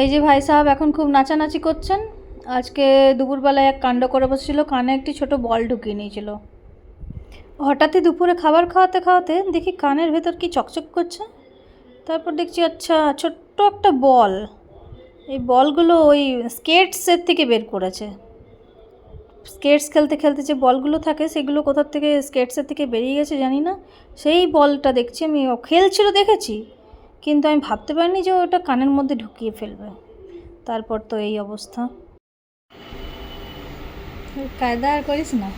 এই যে ভাই সাহেব এখন খুব নাচানাচি করছেন। আজকে দুপুরবেলায় এক কাণ্ড করে বসেছিল, কানে একটি ছোট বল ঢুকিয়ে নিয়েছিল। হঠাৎই দুপুরে খাবার খাওয়াতে খাওয়াতে দেখি কানের ভেতর কি চকচক করছে। তারপর দেখছি আচ্ছা ছোট্ট একটা বল। এই বলগুলো ওই স্কেটসের থেকে বের করেছে। স্কেটস খেলতে খেলতে যে বলগুলো থাকে সেগুলো কোথার থেকে স্কেটসের থেকে বেরিয়ে গেছে জানি না। সেই বলটা দেখছি আমি, ও খেলছিল দেখেছি, কিন্তু আমি ভাবতে পারিনি যে ওটা কানের মধ্যে ঢুকিয়ে ফেলবে। তারপর তো এই অবস্থা। কায়দা আর করিস না।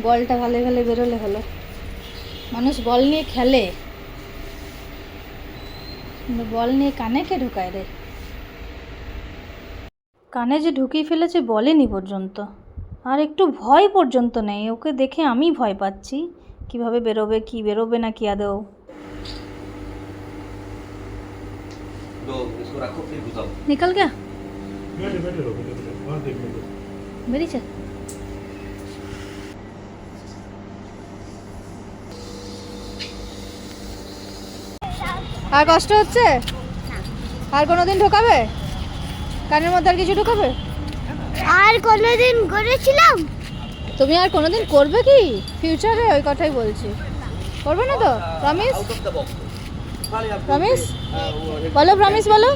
বলটা ভালো ভালো বেরোলে হলো। মানুষ বল নিয়ে খেলে, কিন্তু বল নিয়ে কানে কে ঢুকায় রে? কানে যে ঢুকিয়ে ফেলেছে বলেনি পর্যন্ত, আর একটু ভয় পর্যন্ত নেই। ওকে দেখে আমি ভয় পাচ্ছি, কিভাবে বেরোবে, কি বেরোবে না কি আদৌ। निकल गया? বেরিয়েছে? আর কষ্ট হচ্ছে? আর কোনোদিন ঢোকাবে কানের মধ্যে? আর কিছু ঢোকাবে? আর কোনোদিন করেছিলাম? তুমি আর কোনোদিন করবে কি ফিউচারে? ওই কথাই বলছি, করবে না তো? প্রমিস? প্রমিস বলো, প্রমিস বলো।